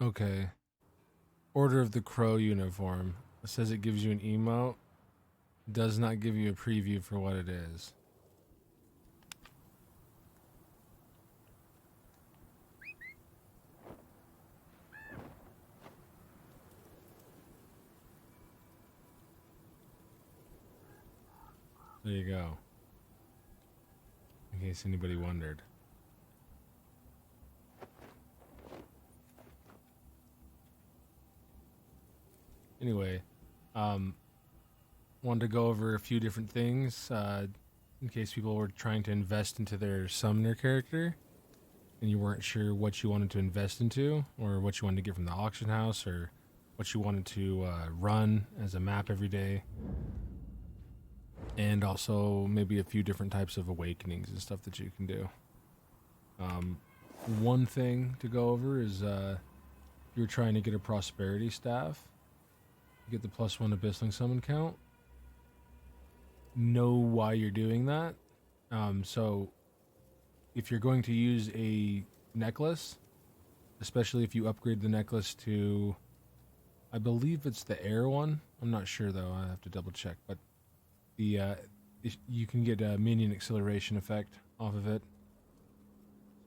Okay. Order of the Crow uniform. It says it gives you an emote. Does not give you a preview for what it is. There you go. In case anybody wondered. Anyway, wanted to go over a few different things in case people were trying to invest into their summoner character and you weren't sure what you wanted to invest into or what you wanted to get from the auction house or what you wanted to run as a map every day. And also maybe a few different types of awakenings and stuff that you can do. One thing to go over is you're trying to get a prosperity staff. You get the +1 abyssling summon count. Know why you're doing that. So if you're going to use a necklace, especially if you upgrade the necklace to, I believe it's the air one. I'm not sure though. I have to double check. But the you can get a minion acceleration effect off of it.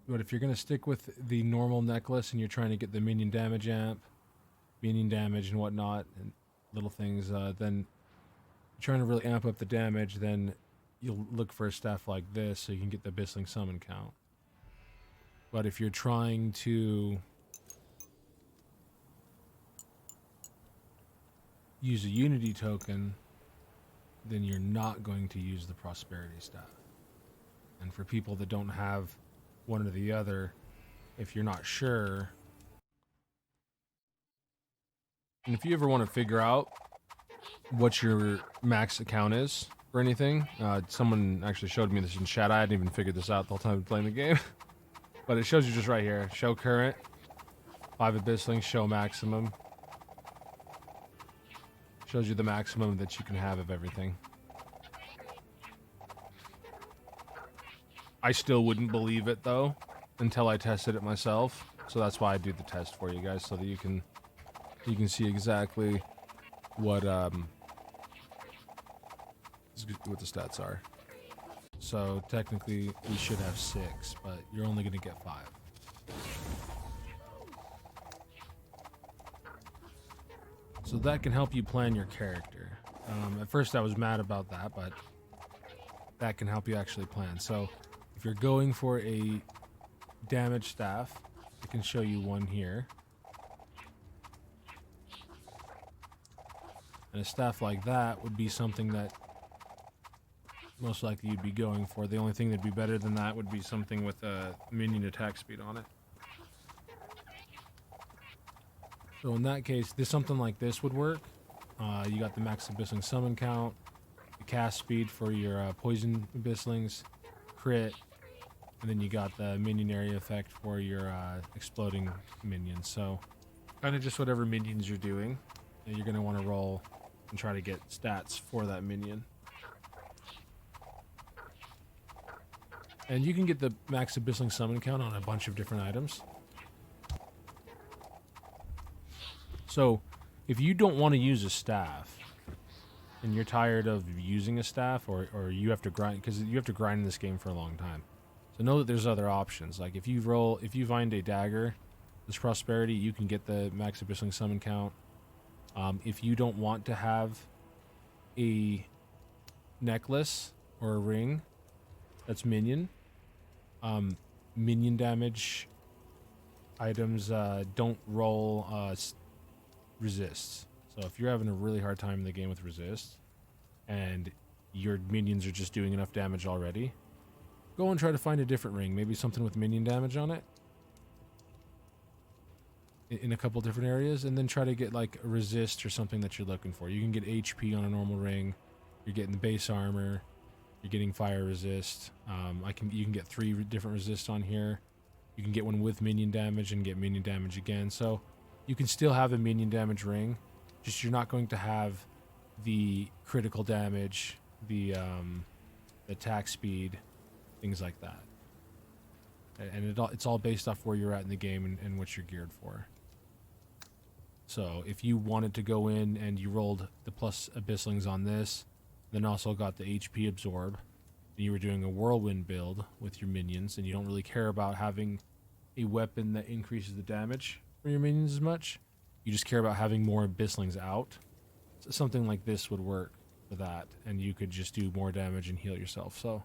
But if you're going to stick with the normal necklace and you're trying to get the minion damage amp, minion damage and whatnot, and little things, then you're trying to really amp up the damage, then you'll look for a staff like this so you can get the abyssling summon count. But if you're trying to use a unity token, then you're not going to use the prosperity staff. And for people that don't have one or the other, if you're not sure, and if you ever want to figure out what your max account is or anything, someone actually showed me this in chat. I hadn't even figured this out the whole time playing the game. But it shows you just right here. Show current, 5 abysslings, show maximum. Shows you the maximum that you can have of everything. I still wouldn't believe it though until I tested it myself. So that's why I do the test for you guys, so that you can see exactly what the stats are. So technically we should have 6, but you're only going to get 5. So that can help you plan your character. At first I was mad about that, but that can help you actually plan. So if you're going for a damage staff, I can show you one here. And a staff like that would be something that most likely you'd be going for. The only thing that'd be better than that would be something with a minion attack speed on it. So in that case, something like this would work. You got the max abyssling summon count, the cast speed for your poison abysslings, crit, and then you got the minion area effect for your exploding minions. So kind of just whatever minions you're doing, you're going to want to roll and try to get stats for that minion. And you can get the max abyssling summon count on a bunch of different items. So if you don't want to use a staff and you're tired of using a staff, or you have to grind, because you have to grind in this game for a long time. So know that there's other options. Like if you find a dagger, this prosperity, you can get the max abyssling summon count. If you don't want to have a necklace or a ring that's minion, minion damage items don't roll resists. So if you're having a really hard time in the game with resist and your minions are just doing enough damage already, go and try to find a different ring, maybe something with minion damage on it in a couple different areas, and then try to get like a resist or something that you're looking for. You can get HP on a normal ring, you're getting the base armor, you're getting fire resist. You can get 3 different resists on here. You can get one with minion damage and get minion damage again. So you can still have a minion damage ring, just you're not going to have the critical damage, the attack speed, things like that. And it's all based off where you're at in the game and what you're geared for. So if you wanted to go in and you rolled the plus abysslings on this, then also got the HP absorb, and you were doing a whirlwind build with your minions, and you don't really care about having a weapon that increases the damage for your minions as much, you just care about having more abysslings out, so something like this would work for that, and you could just do more damage and heal yourself. So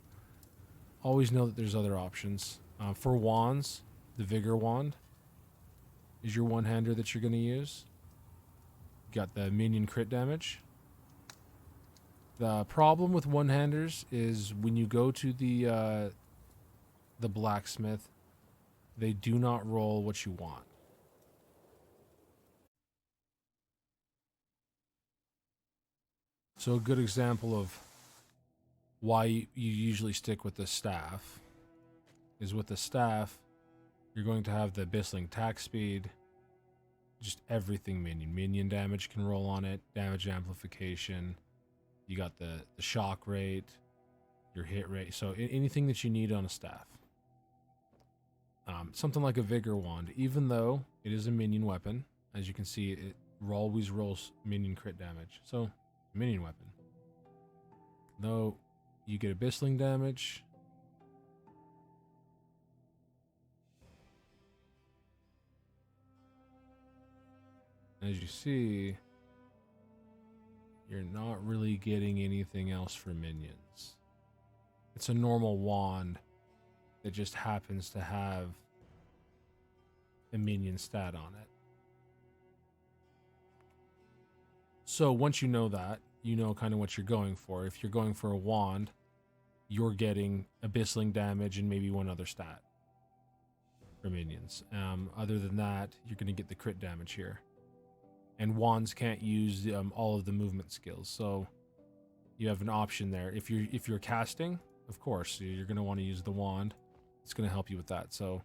always know that there's other options. For wands, the Vigor wand is your one-hander that you're going to use. You got the minion crit damage. The problem with one-handers is when you go to the blacksmith, they do not roll what you want. So a good example of why you usually stick with the staff is with the staff, you're going to have the abyssling attack speed, just everything minion. Minion damage can roll on it, damage amplification. You got the shock rate, your hit rate. So anything that you need on a staff. Something like a Vigor wand, even though it is a minion weapon, as you can see, it always rolls minion crit damage. So, minion weapon. Though you get abyssling damage. As you see, you're not really getting anything else for minions. It's a normal wand that just happens to have a minion stat on it. So once you know that, you know kind of what you're going for. If you're going for a wand, you're getting abyssling damage and maybe one other stat for minions. Other than that, you're going to get the crit damage here. And wands can't use all of the movement skills, so you have an option there. If you're casting, of course, you're going to want to use the wand. It's going to help you with that, so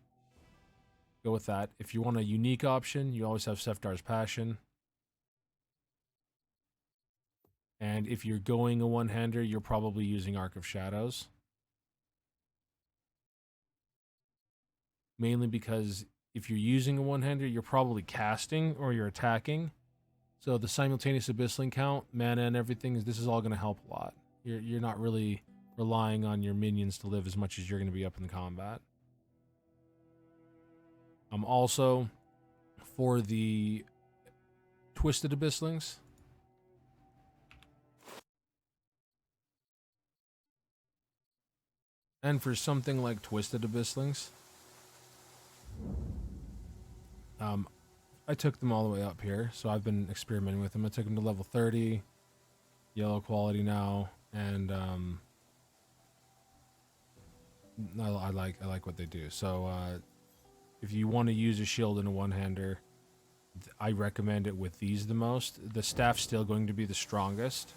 go with that. If you want a unique option, you always have Seftar's Passion. And if you're going a one-hander, you're probably using Arc of Shadows. Mainly because if you're using a one-hander, you're probably casting or you're attacking. So the simultaneous abyssling count, mana and everything, this is all going to help a lot. You're not really relying on your minions to live as much as you're going to be up in the combat. Also, for the Twisted Abysslings, and for something like Twisted Abysslings, I took them all the way up here, so I've been experimenting with them. I took them to level 30, yellow quality now, and I like what they do. So if you want to use a shield in a one-hander, I recommend it with these the most. The staff's still going to be the strongest,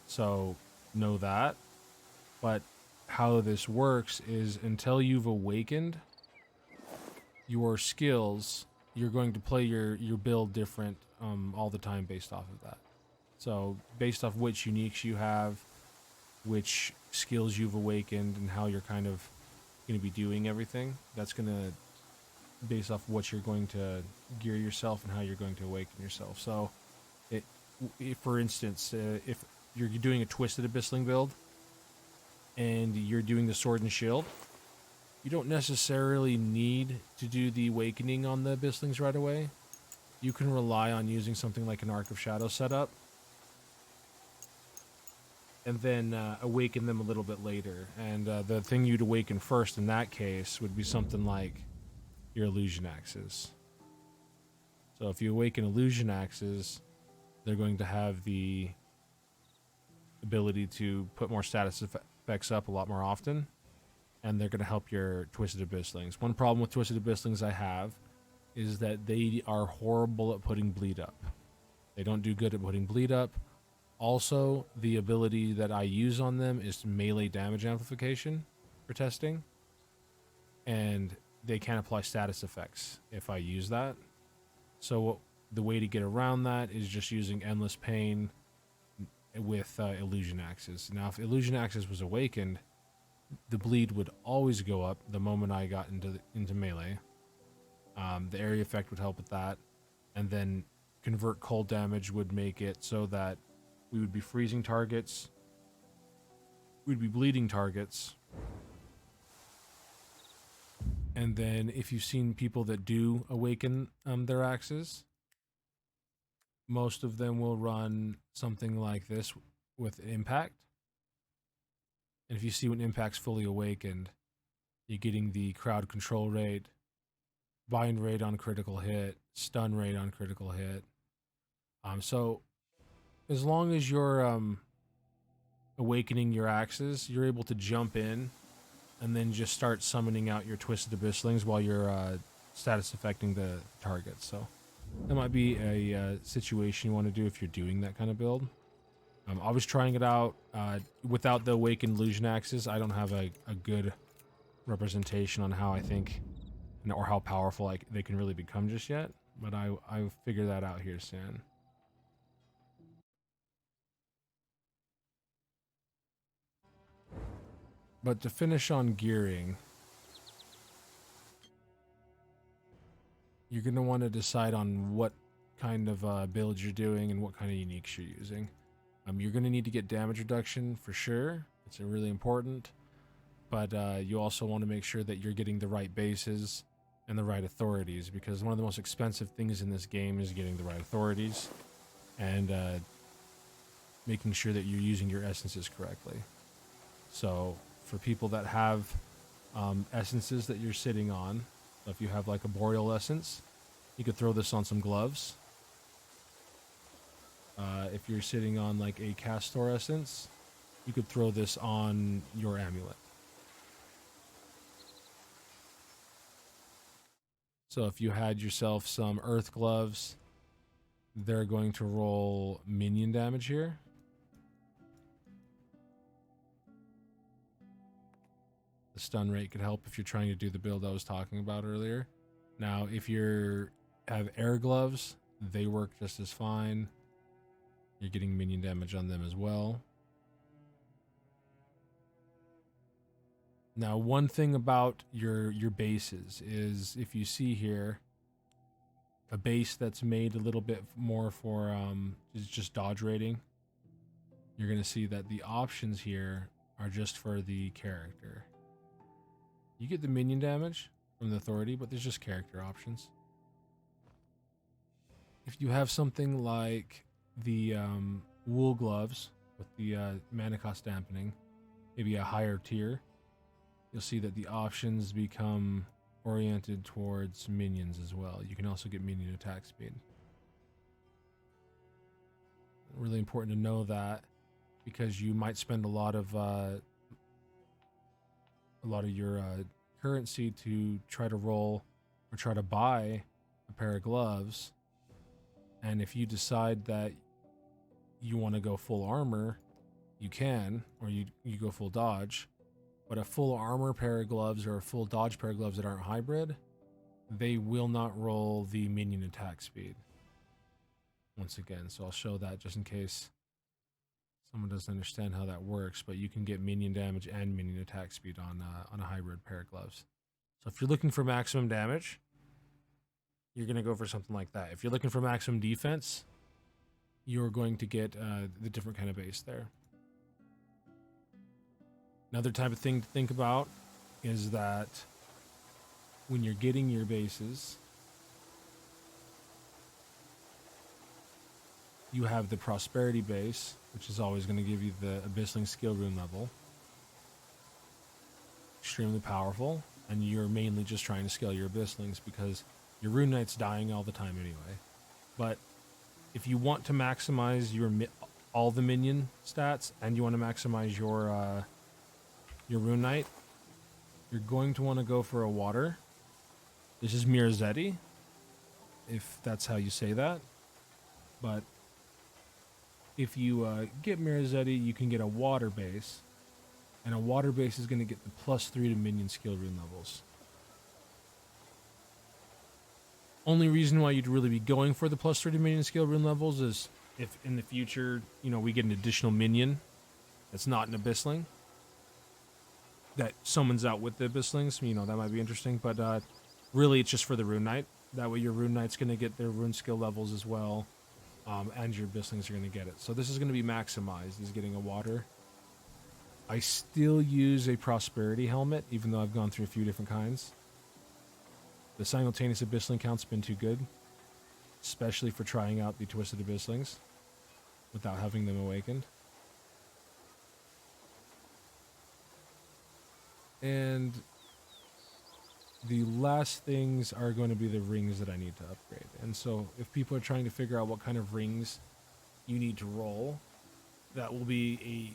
so know that. But how this works is until you've awakened your skills, you're going to play your build different all the time based off of that. So based off which uniques you have, which skills you've awakened, and how you're kind of going to be doing everything, that's going to based off what you're going to gear yourself and how you're going to awaken yourself. So for instance, if you're doing a Twisted Abyssling build and you're doing the Sword and Shield, you don't necessarily need to do the awakening on the Abysslings right away. You can rely on using something like an Arc of Shadow setup and then awaken them a little bit later. And the thing you'd awaken first in that case would be something like your Illusion Axes. So if you awaken Illusion Axes, they're going to have the ability to put more status effects up a lot more often, and they're going to help your Twisted Abysslings. One problem with Twisted Abysslings I have is that they are horrible at putting bleed up. They don't do good at putting bleed up. Also, the ability that I use on them is melee damage amplification for testing, and they can't apply status effects if I use that. So the way to get around that is just using Endless Pain with Illusion Axes. Now, if Illusion Axes was awakened, the bleed would always go up the moment I got into melee. The area effect would help with that, and then convert cold damage would make it so that we would be freezing targets, we'd be bleeding targets. And then if you've seen people that do awaken their axes, most of them will run something like this with impact. And if you see when impact's fully awakened, you're getting the crowd control rate, bind rate on critical hit, stun rate on critical hit. So as long as you're awakening your axes, you're able to jump in and then just start summoning out your twisted abysslings while you're status affecting the target. So that might be a situation you want to do if you're doing that kind of build. I was trying it out without the awakened illusion axes. I don't have a good representation on how I think or how powerful they can really become just yet, but I'll figure that out here soon. But to finish on gearing, you're going to want to decide on what kind of build you're doing and what kind of uniques you're using. You're going to need to get damage reduction for sure. It's really important. But you also want to make sure that you're getting the right bases and the right authorities, because one of the most expensive things in this game is getting the right authorities and making sure that you're using your essences correctly. So for people that have essences that you're sitting on, so if you have like a boreal essence, you could throw this on some gloves. If you're sitting on like a castor essence, you could throw this on your amulet. So if you had yourself some earth gloves, they're going to roll minion damage here. The stun rate could help if you're trying to do the build I was talking about earlier. Now, if you have air gloves, they work just as fine. You're getting minion damage on them as well. Now, one thing about your bases is if you see here a base that's made a little bit more for is just dodge rating, you're going to see that the options here are just for the character. You get the minion damage from the authority, but there's just character options. If you have something like the wool gloves with the mana cost dampening, maybe a higher tier, you'll see that the options become oriented towards minions as well. You can also get minion attack speed. Really important to know that, because you might spend a lot of your currency to try to roll or try to buy a pair of gloves, and if you decide that you want to go full armor, you can, or you go full dodge. But a full armor pair of gloves or a full dodge pair of gloves that aren't hybrid, they will not roll the minion attack speed. Once again, so I'll show that just in case someone doesn't understand how that works, but you can get minion damage and minion attack speed on a hybrid pair of gloves. So if you're looking for maximum damage, you're going to go for something like that. If you're looking for maximum defense, you're going to get the different kind of base there. Another type of thing to think about is that when you're getting your bases, you have the prosperity base, which is always going to give you the abyssling skill rune level. Extremely powerful, and you're mainly just trying to scale your abysslings because your rune knight's dying all the time anyway. But if you want to maximize all the minion stats and you want to maximize your rune knight, you're going to want to go for a water. This is Mirzeti, if that's how you say that. But if you get Mirzeti, you can get a water base, and a water base is going to get the +3 to minion skill rune levels. Only reason why you'd really be going for the +3 to minion skill rune levels is if in the future, we get an additional minion that's not an abyssling that summons out with the abysslings, that might be interesting. But really, it's just for the rune knight. That way your Rune Knight's going to get their rune skill levels as well, and your abysslings are going to get it. So this is going to be maximized. He's getting a water. I still use a prosperity helmet, even though I've gone through a few different kinds. The simultaneous abyssling count's been too good, especially for trying out the twisted abysslings without having them awakened. And the last things are going to be the rings that I need to upgrade. And so if people are trying to figure out what kind of rings you need to roll, that will be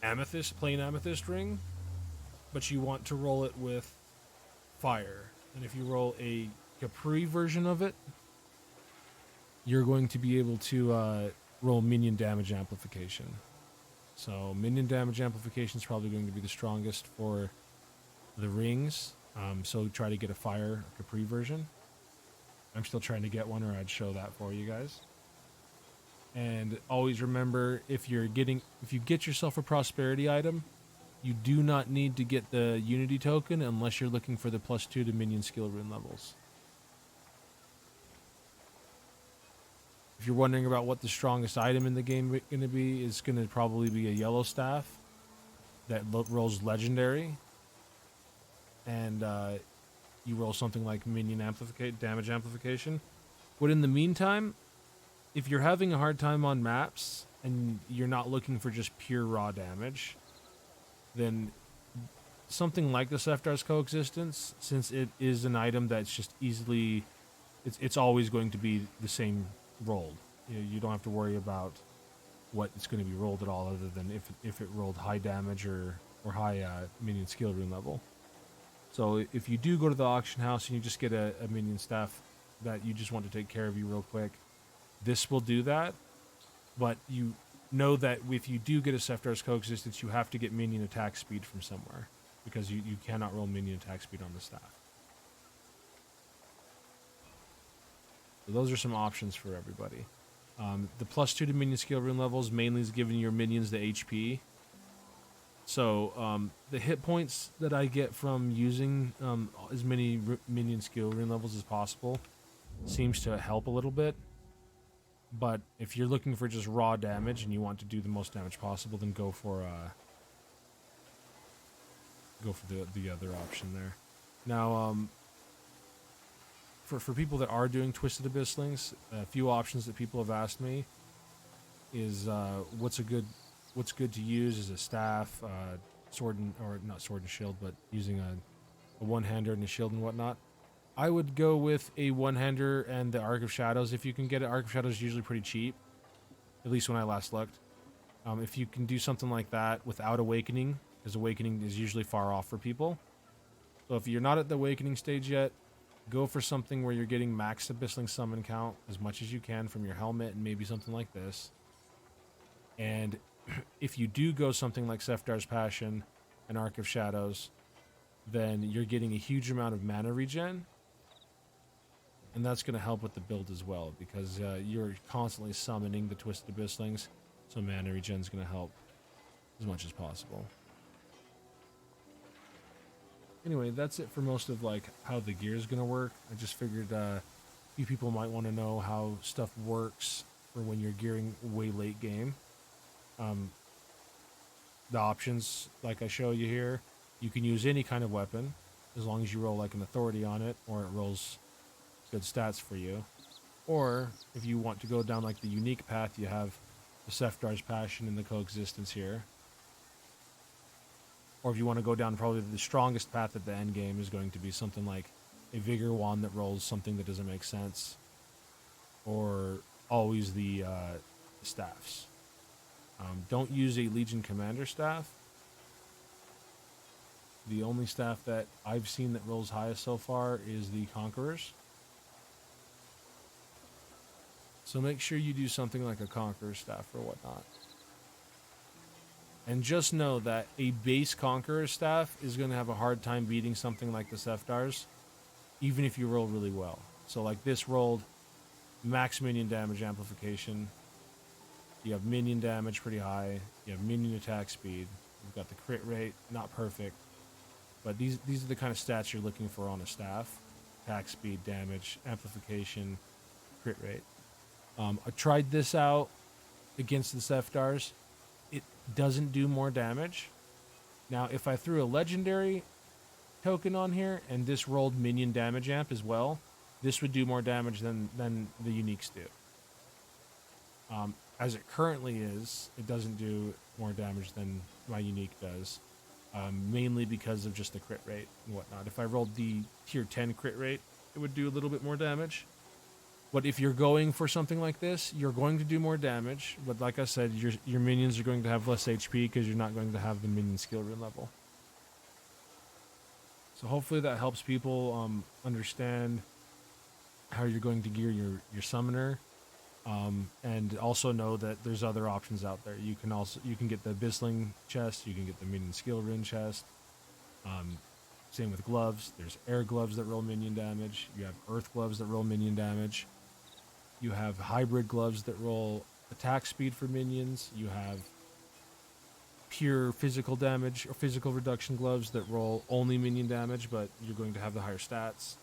a amethyst, plain amethyst ring, but you want to roll it with fire. And if you roll a Capri version of it, you're going to be able to roll minion damage amplification. So minion damage amplification is probably going to be the strongest for the rings. So try to get a fire Capri version. I'm still trying to get one, or I'd show that for you guys. And always remember, if you get yourself a prosperity item, you do not need to get the unity token unless you're looking for the +2 to minion skill rune levels. If you're wondering about what the strongest item in the game is going to be, it's going to probably be a yellow staff that rolls legendary. And you roll something like minion damage amplification. But in the meantime, if you're having a hard time on maps and you're not looking for just pure raw damage, then something like the Sefdar's Coexistence, since it is an item that's just easily, it's always going to be the same rolled. You don't have to worry about what it's going to be rolled at all, other than if it rolled high damage or high minion skill rune level. So if you do go to the auction house and you just get a minion staff that you just want to take care of you real quick, this will do that. But you know that if you do get a Sefdar's Coexistence, you have to get minion attack speed from somewhere, because you cannot roll minion attack speed on the staff. So those are some options for everybody. The +2 to minion skill rune levels mainly is giving your minions the HP. So the hit points that I get from using as many minion skill rune levels as possible seems to help a little bit. But if you're looking for just raw damage and you want to do the most damage possible, then go for the other option there. Now, for people that are doing twisted abysslings, a few options that people have asked me is what's good to use is a staff, not sword and shield, but using a one-hander and a shield and whatnot. I would go with a one-hander and the Arc of Shadows if you can get it. Arc of Shadows is usually pretty cheap, at least when I last looked. If you can do something like that without Awakening, because Awakening is usually far off for people. So if you're not at the Awakening stage yet, go for something where you're getting max Abyssling summon count as much as you can from your helmet, and maybe something like this. And if you do go something like Sefdar's Passion and Arc of Shadows, then you're getting a huge amount of mana regen. And that's going to help with the build as well, because you're constantly summoning the Twisted Abysslings, so mana regen is going to help as much as possible. Anyway, that's it for most of how the gear is going to work. I just figured a few people might want to know how stuff works for when you're gearing way late game. The options, like I show you here, you can use any kind of weapon as long as you roll an authority on it, or it rolls good stats for you. Or if you want to go down the unique path, you have the Sefdar's Passion and the Coexistence here. Or if you want to go down probably the strongest path at the end game is going to be something like a Vigor Wand that rolls something that doesn't make sense. Or always the staffs. Don't use a Legion Commander staff. The only staff that I've seen that rolls highest so far is the Conquerors. So make sure you do something like a Conqueror staff or whatnot. And just know that a base Conqueror staff is going to have a hard time beating something like the Sefdar's, even if you roll really well. So this rolled max minion damage amplification. You have minion damage pretty high. You have minion attack speed. You've got the crit rate, not perfect. But these are the kind of stats you're looking for on a staff. attack speed, damage, amplification, crit rate. I tried this out against the Seftars. It doesn't do more damage. Now, if I threw a legendary token on here and this rolled minion damage amp as well, this would do more damage than the uniques do. As it currently is, it doesn't do more damage than my unique does, mainly because of just the crit rate and whatnot. If I rolled the tier 10 crit rate, it would do a little bit more damage. But if you're going for something like this, you're going to do more damage. But like I said, your minions are going to have less HP because you're not going to have the minion skill rune level. So hopefully that helps people understand how you're going to gear your summoner. And also know that there's other options out there. You can get the abyssling chest, you can get the minion skill rune chest. Same with gloves. There's air gloves that roll minion damage. You have earth gloves that roll minion damage. You have hybrid gloves that roll attack speed for minions. You have pure physical damage or physical reduction gloves that roll only minion damage, but you're going to have the higher stats.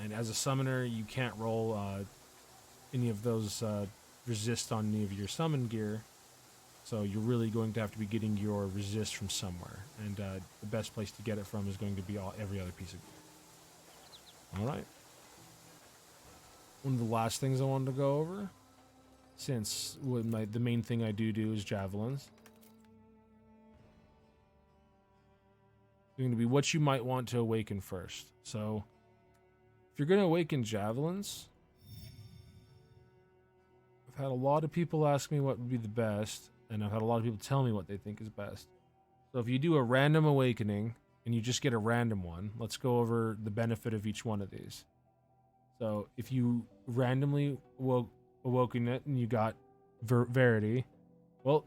And as a summoner, you can't roll any of those resist on any of your summon gear. So you're really going to have to be getting your resist from somewhere. And the best place to get it from is going to be every other piece of gear. Alright. One of the last things I wanted to go over, since the main thing I do is javelins. Going to be what you might want to awaken first. So if you're going to awaken javelins, I've had a lot of people ask me what would be the best, and I've had a lot of people tell me what they think is best. So if you do a random awakening, and you just get a random one, let's go over the benefit of each one of these. So if you randomly awoken it, and you got Verity, well,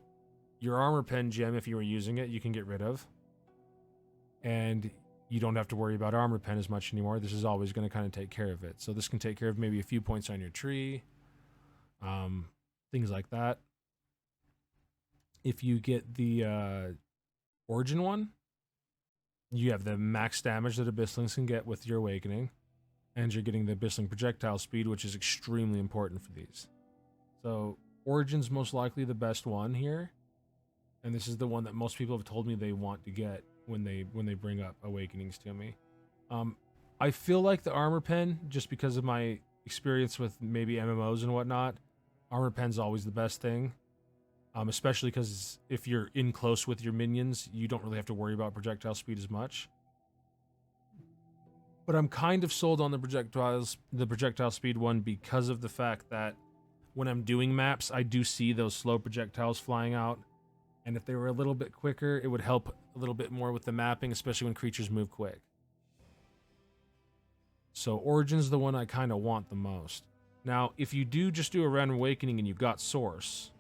your armor pen gem, if you were using it, you can get rid of. And you don't have to worry about armor pen as much anymore. This is always going to kind of take care of it. So this can take care of maybe a few points on your tree. Things like that. If you get the origin one, you have the max damage that abysslings can get with your awakening, and you're getting the abyssling projectile speed, which is extremely important for these. So origin's most likely the best one here, and this is the one that most people have told me they want to get when they bring up awakenings to me. I feel like the armor pen, just because of my experience with maybe MMOs and whatnot, armor pen's always the best thing. Especially because if you're in close with your minions, you don't really have to worry about projectile speed as much. But I'm kind of sold on the projectile speed one because of the fact that when I'm doing maps, I do see those slow projectiles flying out. And if they were a little bit quicker, it would help a little bit more with the mapping, especially when creatures move quick. So Origin's the one I kind of want the most. Now, if you do just do a random awakening and you got Source,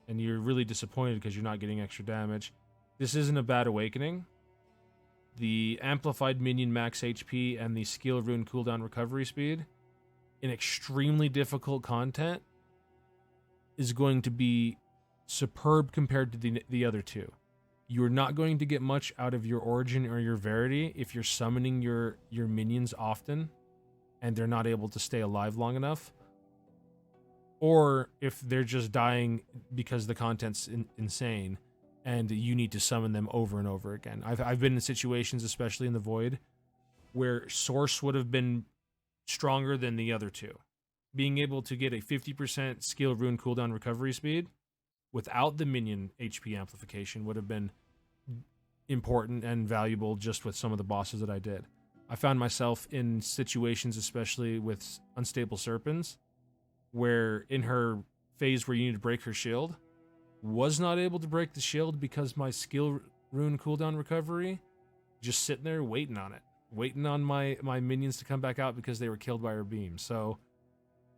and you're really disappointed because you're not getting extra damage, this isn't a bad awakening. The amplified minion max HP and the skill rune cooldown recovery speed in extremely difficult content is going to be superb compared to the other two. You're not going to get much out of your Origin or your Verity if you're summoning your minions often and they're not able to stay alive long enough. Or if they're just dying because the content's insane and you need to summon them over and over again. I've been in situations, especially in the Void, where Source would have been stronger than the other two. Being able to get a 50% skill rune cooldown recovery speed without the minion HP amplification would have been important and valuable just with some of the bosses that I did. I found myself in situations, especially with Unstable Serpents, where in her phase where you need to break her shield, was not able to break the shield because my skill rune cooldown recovery just sitting there waiting on it. Waiting on my minions to come back out because they were killed by her beam. So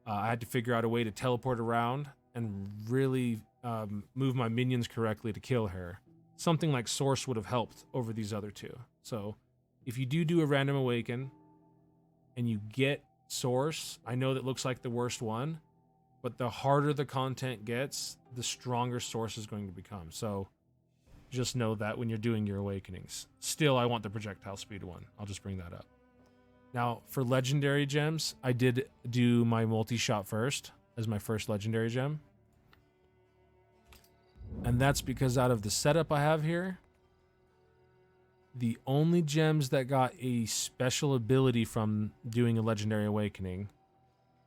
I had to figure out a way to teleport around and really move my minions correctly to kill her. Something like Source would have helped over these other two. So if you do a random awaken and you get Source, I know that looks like the worst one, but the harder the content gets, the stronger Source is going to become. So just know that when you're doing your awakenings. Still, I want the projectile speed one. I'll just bring that up. Now, for legendary gems, I did do my multi-shot first as my first legendary gem. And that's because out of the setup I have here, the only gems that got a special ability from doing a legendary awakening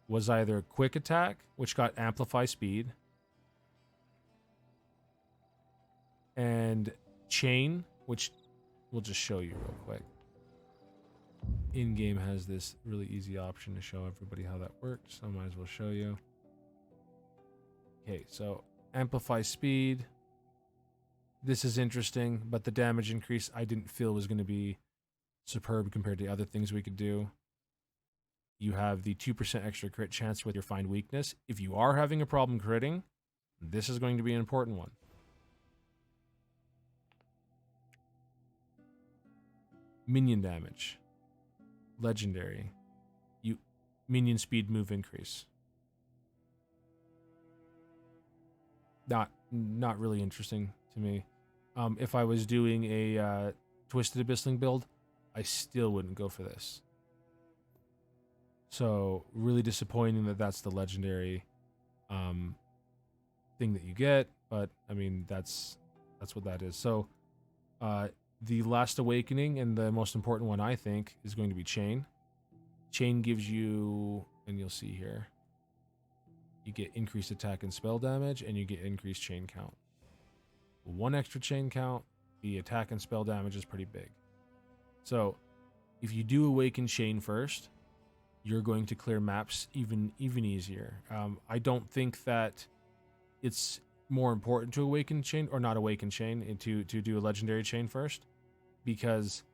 was either quick attack, which got amplify speed, and chain, which we'll just show you real quick. In-game has this really easy option to show everybody how that works, so I might as well show you. Okay, so amplify speed. This is interesting, but the damage increase I didn't feel was going to be superb compared to other things we could do. You have the 2% extra crit chance with your find weakness. If you are having a problem critting, this is going to be an important one. Minion damage. Legendary. Minion speed move increase. Not really interesting to me. If I was doing a twisted abyssling build, I still wouldn't go for this. So really disappointing that that's the legendary thing that you get, but I mean that's what that is. So the last awakening and the most important one I think is going to be chain. Chain gives you, and you'll see here, you get increased attack and spell damage, and you get increased chain count. One extra chain count, the attack and spell damage is pretty big. So if you do awaken chain first, you're going to clear maps even easier. I don't think that it's more important to awaken chain or not awaken chain and to do a legendary chain first, because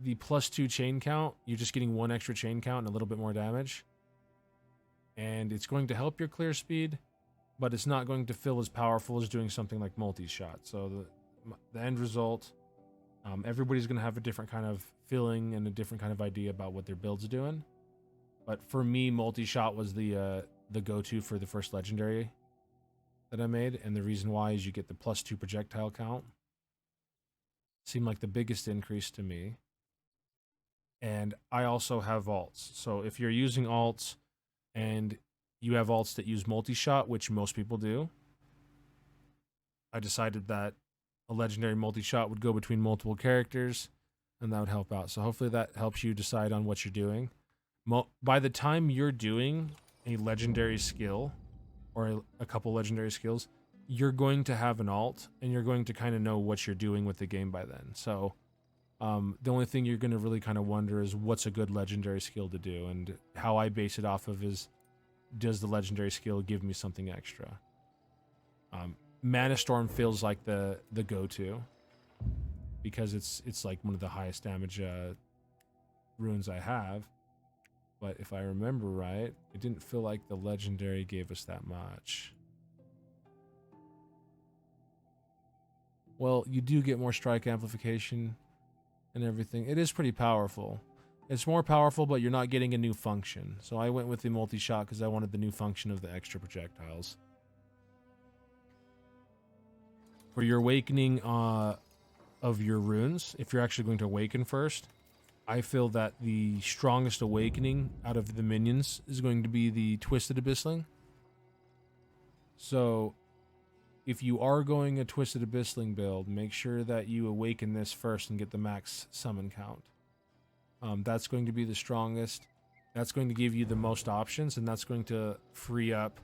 the +2 chain count, you're just getting one extra chain count and a little bit more damage, and it's going to help your clear speed, but it's not going to feel as powerful as doing something like multi-shot. So the end result, everybody's going to have a different kind of feeling and a different kind of idea about what their build's doing. But for me, multi-shot was the go-to for the first legendary that I made, and the reason why is you get the +2 projectile count. Seemed like the biggest increase to me. And I also have alts. So if you're using alts and you have alts that use multi-shot, which most people do, I decided that a legendary multi-shot would go between multiple characters, and that would help out. So hopefully that helps you decide on what you're doing. By the time you're doing a legendary skill, or a couple legendary skills, you're going to have an alt, and you're going to kind of know what you're doing with the game by then. So the only thing you're going to really kind of wonder is what's a good legendary skill to do, and how I base it off of is, does the legendary skill give me something extra? Mana Storm feels like the go-to, because it's like one of the highest damage runes I have. But if I remember right, it didn't feel like the legendary gave us that much. Well, you do get more strike amplification and everything. It is pretty powerful. It's more powerful, but you're not getting a new function. So I went with the multi-shot because I wanted the new function of the extra projectiles. For your awakening of your runes, if you're actually going to awaken first, I feel that the strongest awakening out of the minions is going to be the Twisted Abyssling. So if you are going a Twisted Abyssling build, make sure that you awaken this first and get the max summon count. That's going to be the strongest. That's going to give you the most options, and that's going to free up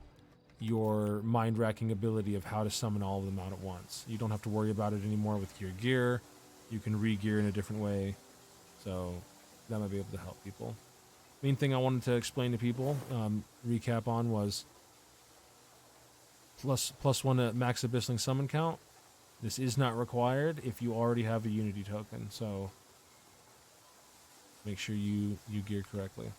your mind-racking ability of how to summon all of them out at once. You don't have to worry about it anymore with your gear. You can re-gear in a different way. So that might be able to help people. Main thing I wanted to explain to people, recap on, was +1 max abyssling summon count. This is not required if you already have a Unity token, so make sure you gear correctly.